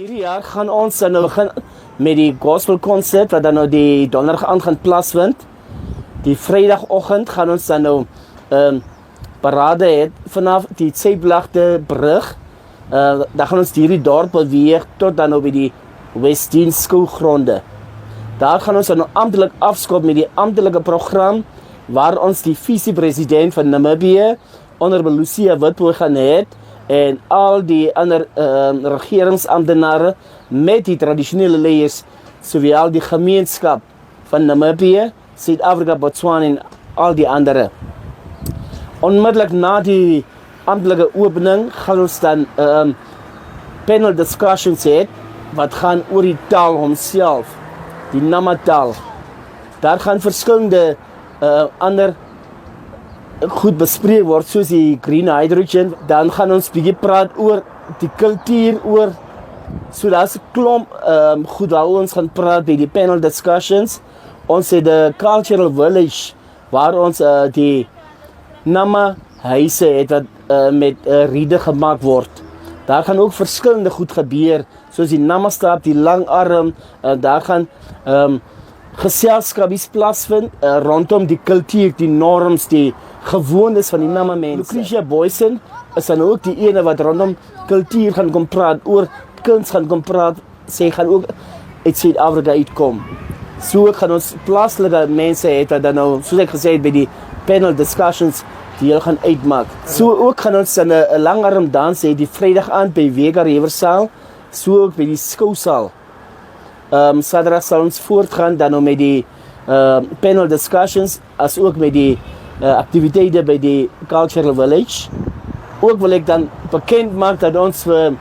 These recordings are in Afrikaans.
Hierdie jaar gaan ons dan nou begin met die gospel konsert wat dan nou die donderdag aand gaan plaasvind. Die vrydagoggend gaan ons dan nou parade het vanaf die Zeeblagte brug. Dan gaan ons hierdie dorp beweeg tot dan nou by die Westdene skoolgronde. Daar gaan ons dan nou amptelik afskop met die amptelike program waar ons die visie-president van Namibië, Honorable Lucia Witbooi gaan hê en al die ander regeringsamptenare met die tradisionele leiers, sowel die gemeenskap van Namibië, Suid-Afrika, Botswana en al die andere. Onmiddellik na die amptelike opening gaan ons dan panel discussions hê wat gaan oor die taal homself, die Nama taal. Daar gaan verskillende ander goed bespreek word, soos die green hydrogen. Dan gaan ons bietjie praat oor die kultuur, so daar's 'n klomp goed waaroor ons gaan praat by die panel discussions. Ons het 'n cultural village waar ons die Nama huise het wat met riede gemaak word. Daar gaan ook verskillende goed gebeur, soos die Namastraat, die langarm, daar gaan geselskapies plaasvind rondom die kultuur, die norms, die gewoontes van die Nama mense. Lucretia Boysen is dan ook die ene wat rondom kultuur gaan kom praat, oor kuns gaan kom praat. Sy gaan ook uit Suid-Afrika uitkom. So gaan ons plaaslike mense hê wat dan nou, soos ek gesê het, by die panel discussions die heel gaan uitmaak. So ook gaan ons dan 'n langarm dans hê die Vrydag aand by Vega Riversaal, so ook by die skousaal. Saterdag sal ons voortgaan dan nou met die panel discussions, as ook met die aktiwiteite by die Cultural Village. Ook wil ek dan bekend maak dat ons vir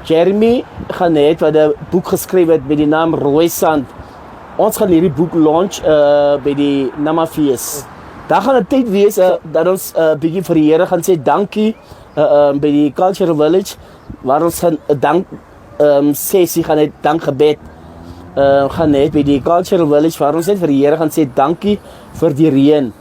Jeremy gaan hê wat 'n boek geskryf het met die naam Rooi Sand. Ons gaan hierdie boek launch by die Nama Fees. Daar gaan 'n tyd wees dat ons bietjie vir die Here gaan sê dankie by die Cultural Village, waar ons gaan 'n dank sessie gaan hê, dankgebed gaan hê by die Cultural Village, waar ons net vir die Here gaan sê dankie vir die reën.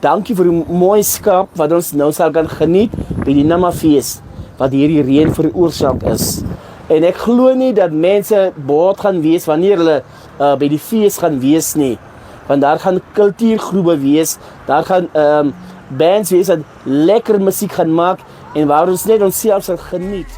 Dankie vir die mooi skap wat ons nou sal kan geniet by die Nama Fees, wat hierdie reën veroorsaak is. En ek glo nie dat mense boord gaan wees wanneer hulle by die fees gaan wees nie. Want daar gaan kultuurgroepe wees, daar gaan bands wees wat lekker musiek gaan maak en waar ons net onsself sal geniet.